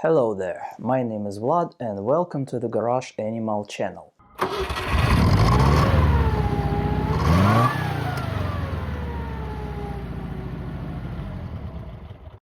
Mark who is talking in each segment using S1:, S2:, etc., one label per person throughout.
S1: Hello there, my name is Vlad and welcome to the Garage Animal channel.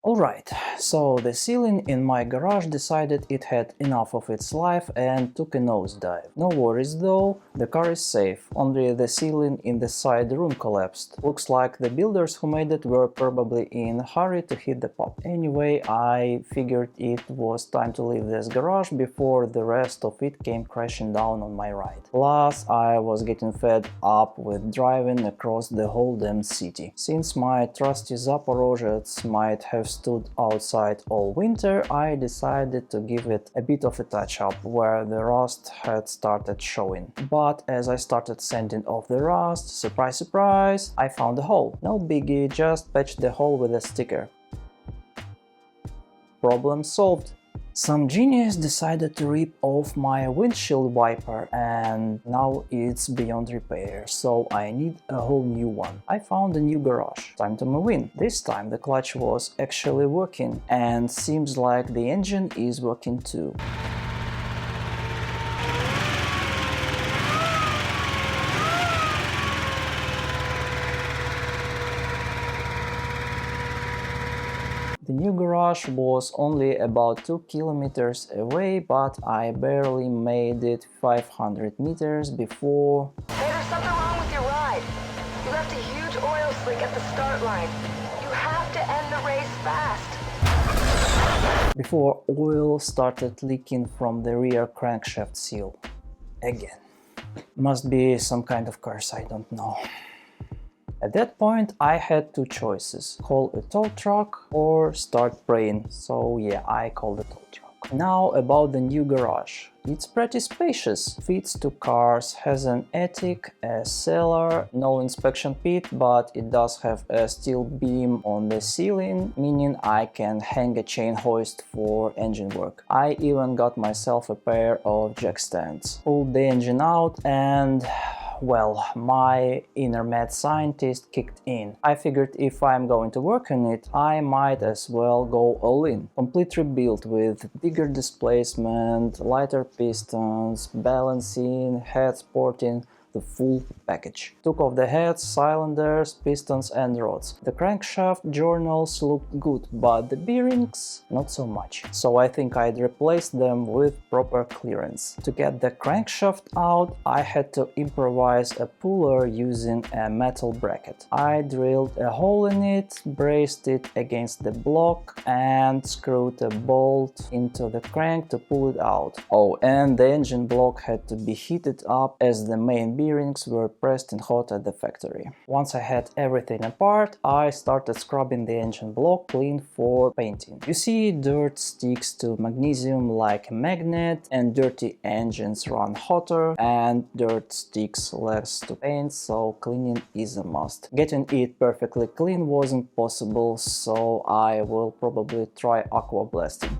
S1: Alright, so the ceiling in my garage decided it had enough of its life and took a nosedive. No worries though, the car is safe, only the ceiling in the side room collapsed. Looks like the builders who made it were probably in a hurry to hit the pop. Anyway, I figured it was time to leave this garage before the rest of it came crashing down on my right. Plus, I was getting fed up with driving across the whole damn city. Since my trusty Zaporozhets might have stood outside all winter, I decided to give it a bit of a touch-up where the rust had started showing. But as I started sanding off the rust, surprise surprise, I found a hole. No biggie, just patched the hole with a sticker. Problem solved. Some genius decided to rip off my windshield wiper and now it's beyond repair, so I need a whole new one. I found a new garage. Time to move in. This time the clutch was actually working and seems like the engine is working too. The new garage was only about 2 kilometers away, but I barely made it 500 meters before...
S2: Hey, there's something wrong with your ride. You left a huge oil slick at the start line. You have to end the race fast.
S1: Before oil started leaking from the rear crankshaft seal. Again. Must be some kind of curse, I don't know. At that point I had two choices, call a tow truck or start praying, so yeah, I called the tow truck. Now about the new garage. It's pretty spacious, fits two cars, has an attic, a cellar, no inspection pit, but it does have a steel beam on the ceiling, meaning I can hang a chain hoist for engine work. I even got myself a pair of jack stands. Pulled the engine out and... well, my inner mad scientist kicked in. I figured if I'm going to work on it, I might as well go all in. Complete rebuild with bigger displacement, lighter pistons, balancing, head sporting, the full package. Took off the heads, cylinders, pistons and rods. The crankshaft journals looked good, but the bearings not so much. So I think I'd replace them with proper clearance. To get the crankshaft out, I had to improvise a puller using a metal bracket. I drilled a hole in it, braced it against the block and screwed a bolt into the crank to pull it out. Oh, and the engine block had to be heated up as the main bearings were pressed and hot at the factory. Once I had everything apart, I started scrubbing the engine block clean for painting. You see, dirt sticks to magnesium like a magnet, and dirty engines run hotter, and dirt sticks less to paint, so cleaning is a must. Getting it perfectly clean wasn't possible, so I will probably try aqua blasting.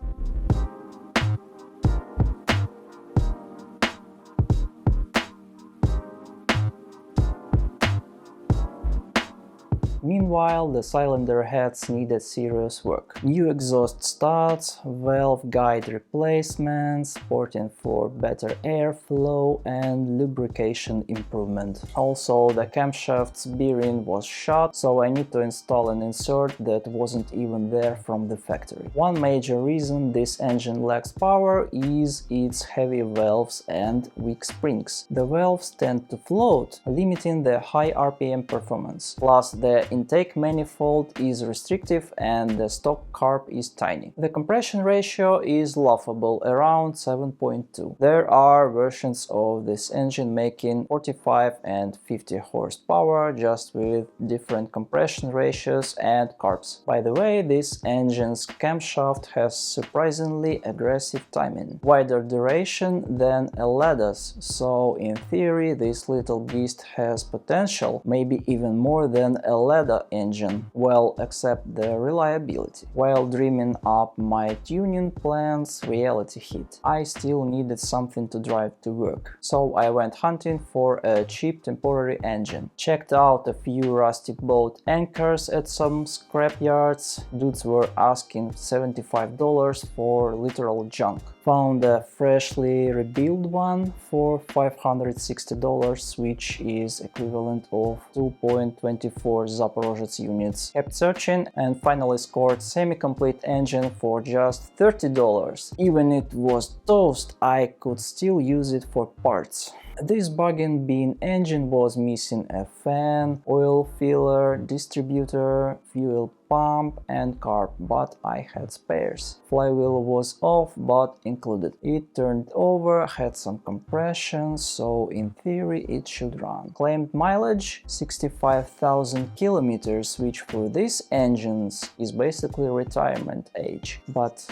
S1: Meanwhile, the cylinder heads needed serious work. New exhaust studs, valve guide replacements, porting for better airflow and lubrication improvement. Also, the camshaft's bearing was shot, so I need to install an insert that wasn't even there from the factory. One major reason this engine lacks power is its heavy valves and weak springs. The valves tend to float, limiting the high RPM performance. Plus, the intake manifold is restrictive and the stock carb is tiny. The compression ratio is laughable, around 7.2. There are versions of this engine making 45 and 50 horsepower, just with different compression ratios and carbs. By the way, this engine's camshaft has surprisingly aggressive timing, wider duration than a Lada's, so in theory this little beast has potential, maybe even more than a Lada Toyota engine, well, except the reliability. While dreaming up my tuning plans, reality hit. I still needed something to drive to work, so I went hunting for a cheap temporary engine. Checked out a few rustic boat anchors at some scrap yards. Dudes were asking $75 for literal junk. Found a freshly rebuilt one for $560, which is equivalent of 2.24 Zaporozhets units. Kept searching and finally scored semi-complete engine for just $30. Even it was toast, I could still use it for parts. This bargain bin engine was missing a fan, oil filler, distributor, fuel pump and carb, but I had spares. Flywheel was off but included. It turned over, had some compression, so in theory it should run. Claimed mileage 65,000 kilometers, which for these engines is basically retirement age, but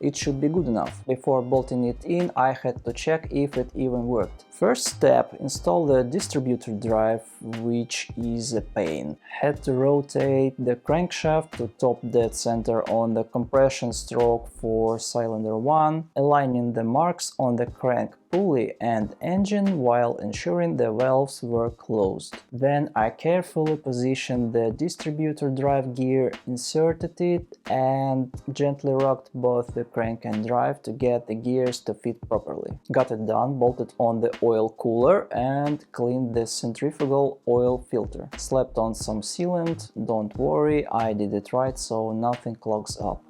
S1: it should be good enough. Before bolting it in, I had to check if it even worked. First step, install the distributor drive, which is a pain. Had to rotate the crankshaft to top dead center on the compression stroke for cylinder 1, aligning the marks on the crank pulley and engine while ensuring the valves were closed. Then I carefully positioned the distributor drive gear, inserted it and gently rocked both the crank and drive to get the gears to fit properly. Got it done, bolted on the oil cooler and cleaned the centrifugal oil filter. Slapped on some sealant, don't worry, I did it right so nothing clogs up.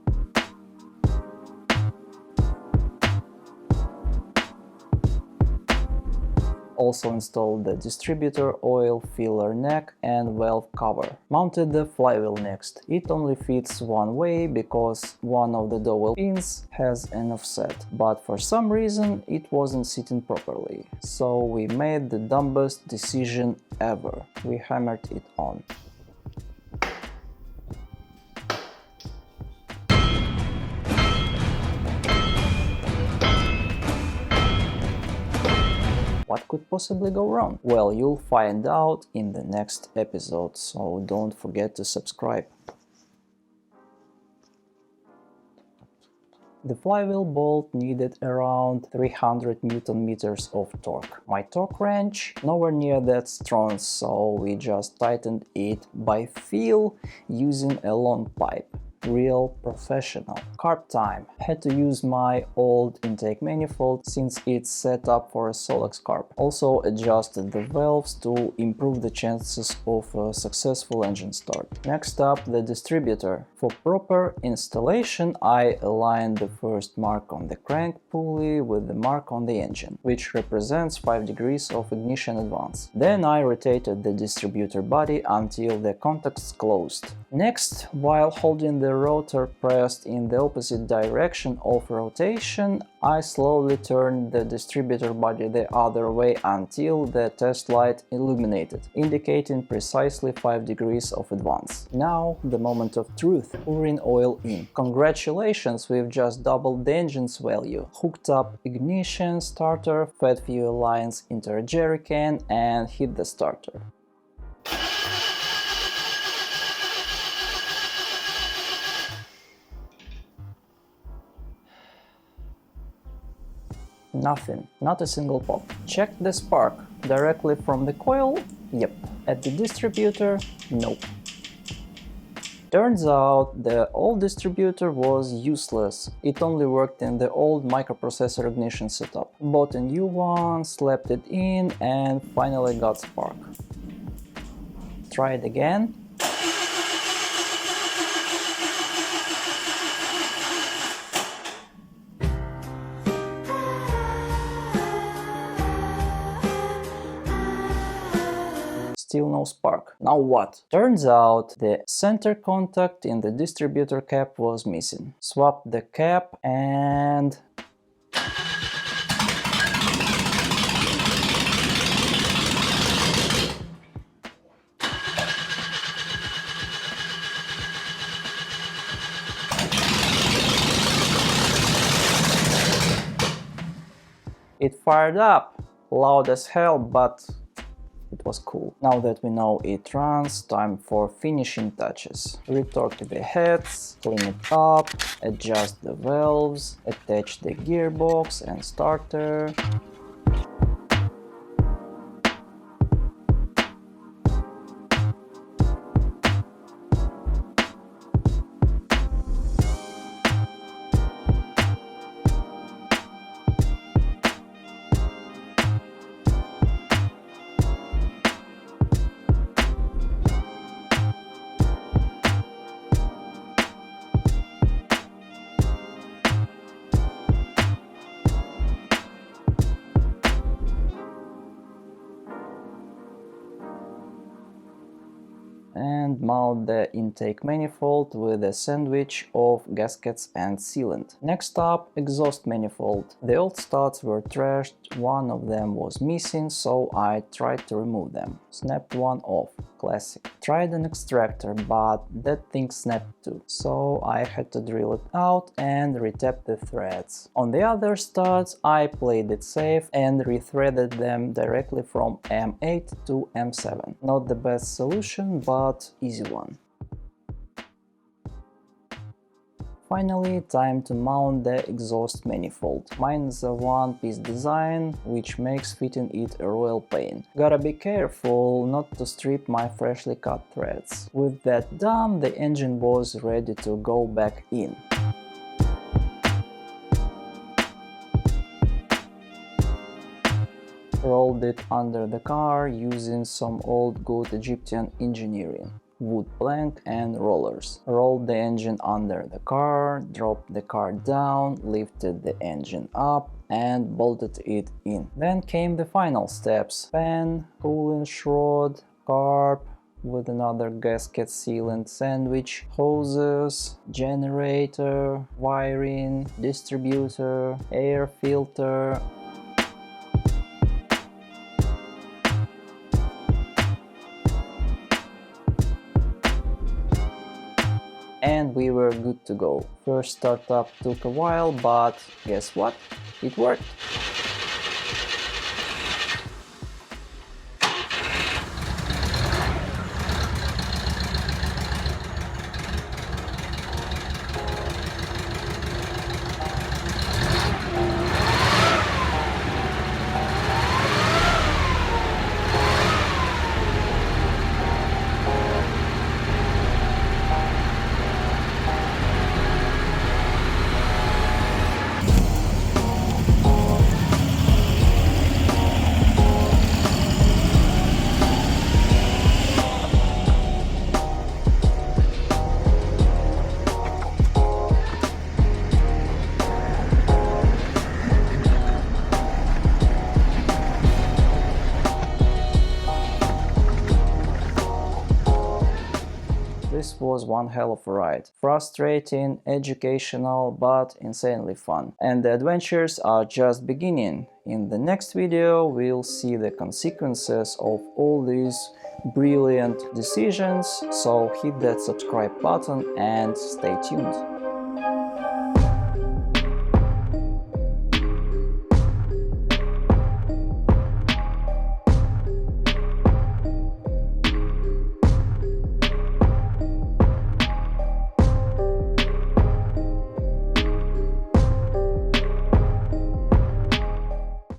S1: Also installed the distributor oil filler neck and valve cover. Mounted the flywheel next. It only fits one way because one of the dowel pins has an offset, but for some reason it wasn't sitting properly. So we made the dumbest decision ever. We hammered it on. What could possibly go wrong? Well, you'll find out in the next episode, so don't forget to subscribe. The flywheel bolt needed around 300 Newton meters of torque. My torque wrench nowhere near that strong, so we just tightened it by feel using a long pipe. Real professional. Carb time. Had to use my old intake manifold since it's set up for a Solex carb. Also adjusted the valves to improve the chances of a successful engine start. Next up, the distributor. For proper installation, I aligned the first mark on the crank pulley with the mark on the engine, which represents 5 degrees of ignition advance. Then I rotated the distributor body until the contacts closed. Next, while holding the rotor pressed in the opposite direction of rotation, I slowly turned the distributor body the other way until the test light illuminated, indicating precisely 5 degrees of advance. Now, the moment of truth, pouring oil in. Congratulations, we've just doubled the engine's value. Hooked up ignition, starter, fed fuel lines into a jerry can and hit the starter. Nothing, not a single pop. Checked the spark directly from the coil? Yep. At the distributor? Nope. Turns out the old distributor was useless. It only worked in the old microprocessor ignition setup. Bought a new one, slapped it in and finally got spark. Try it again. Still no spark. Now what? Turns out the center contact in the distributor cap was missing. Swapped the cap and... it fired up, loud as hell, but it was cool. Now that we know it runs, time for finishing touches. Retorque the heads, clean it up, adjust the valves, attach the gearbox and starter. And mount the intake manifold with a sandwich of gaskets and sealant. Next up, exhaust manifold. The old studs were trashed, one of them was missing, so I tried to remove them. Snapped one off, classic. Tried an extractor, but that thing snapped too, so I had to drill it out and retap the threads. On the other studs, I played it safe and rethreaded them directly from M8 to M7. Not the best solution, but easy one. Finally, time to mount the exhaust manifold. Mine is a one-piece design, which makes fitting it a royal pain. Gotta be careful not to strip my freshly cut threads. With that done, the engine was ready to go back in. Rolled it under the car using some old good Egyptian engineering. Wood plank and rollers. Rolled the engine under the car, dropped the car down, lifted the engine up and bolted it in. Then came the final steps: fan, cooling shroud, carb with another gasket sealant sandwich, hoses, generator, wiring, distributor, air filter. And we were good to go. First startup took a while, but guess what? It worked! This was one hell of a ride. Frustrating, educational, but insanely fun. And the adventures are just beginning. In the next video we'll see the consequences of all these brilliant decisions, so hit that subscribe button and stay tuned.